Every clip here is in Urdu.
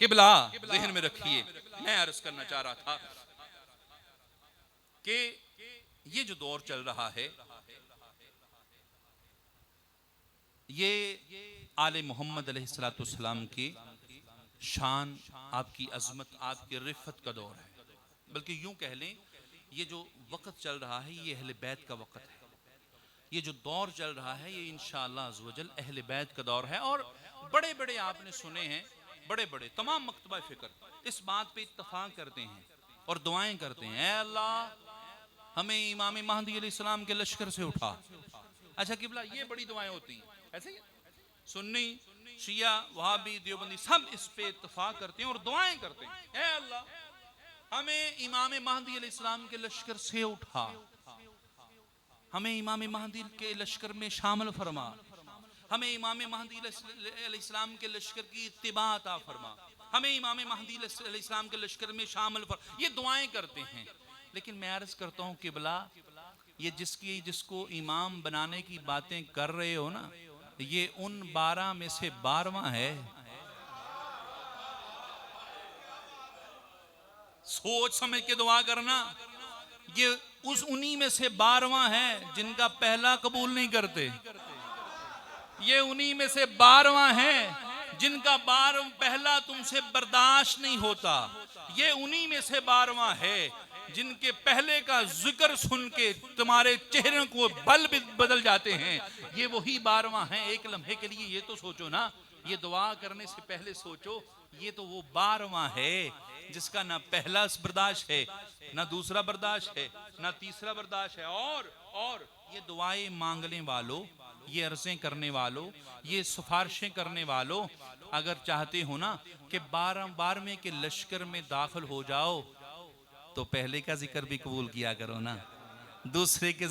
قبلہ ذہن میں رکھیے، میں عرض کرنا چاہ رہا تھا کہ یہ جو دور چل رہا ہے یہ آل محمد علیہ السلام کی شان، آپ کی عظمت، آپ کی رفت کا دور ہے، بلکہ یوں کہہ لیں یہ جو وقت چل رہا ہے یہ اہل بیت کا وقت ہے، یہ جو دور چل رہا ہے یہ انشاءاللہ عزوجل اہل بیت کا دور ہے۔ اور بڑے بڑے آپ نے سنے ہیں، بڑے بڑے تمام مکتبہ فکر اس بات پہ اتفاق کرتے ہیں اور دعائیں کرتے ہیں، اے اللہ ہمیں امام مہدی علیہ السلام کے لشکر سے اٹھا۔ اچھا قبلہ یہ بڑی دعائیں ہوتی ہیں، ایسے ہی سنی شیعہ وہابی دیوبندی سب اس پہ اتفاق کرتے ہیں اور دعائیں کرتے ہیں، اے اللہ ہمیں امام مہدی علیہ السلام کے لشکر سے اٹھا، ہمیں امام مہدی کے لشکر میں شامل فرما، ہمیں امام مہدی علیہ السلام کے لشکر کی اتباع عطا فرما، ہمیں امام مہدی علیہ السلام کے لشکر میں شامل فرما۔ یہ دعائیں کرتے ہیں، لیکن میں عرض کرتا ہوں قبلہ یہ جس کو امام بنانے کی باتیں کر رہے ہو نا، یہ ان 12 میں سے 12واں ہے۔ سوچ سمجھ کے دعا کرنا، یہ انہی میں سے 12واں ہے جن کا پہلا قبول نہیں کرتے، یہ انہی میں سے 12واں ہے جن کا پہلا تم سے برداشت نہیں ہوتا، یہ انہی میں سے 12واں ہے جن کے پہلے کا ذکر سن کے تمہارے چہروں کو بل بدل جاتے ہیں، یہ وہی 12واں ہیں۔ ایک لمحے کے لیے یہ تو سوچو نا، یہ دعا کرنے سے پہلے سوچو، یہ تو وہ 12واں ہے جس کا نہ پہلا برداشت ہے، نہ دوسرا برداشت ہے، نہ تیسرا برداشت ہے۔ اور یہ دعائیں مانگنے والوں، یہ عرضیں کرنے والوں، یہ سفارشیں کرنے والوں، اگر چاہتے ہو نا کہ 12ویں کے لشکر میں داخل ہو جاؤ تو پہلے کا ذکر بھی قبول کیا کرو نا، دوسرے کا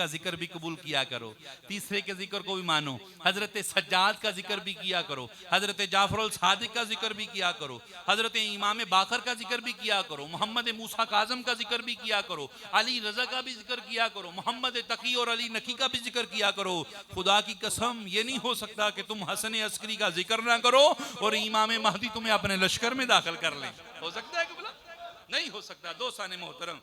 ذکر بھی قبول کیا کرو، تیسرے کے ذکر کو بھی مانو، حضرت سجاد کا ذکر بھی کیا کرو، حضرت جعفر الصادق کا ذکر بھی کیا کرو، حضرت امام باقر کا ذکر بھی کیا کرو، محمد موسیٰ کاظم کا ذکر بھی کیا کرو، علی رضا کا بھی ذکر کیا کرو، محمد تقی اور علی نقی کا بھی ذکر کیا کرو۔ خدا کی قسم یہ نہیں ہو سکتا کہ تم حسن عسکری کا ذکر نہ کرو اور امام مہدی تمہیں اپنے لشکر میں داخل کر لیں، ہو سکتا ہے کہ بلا؟ نہیں ہو سکتا۔ دوستان محترم،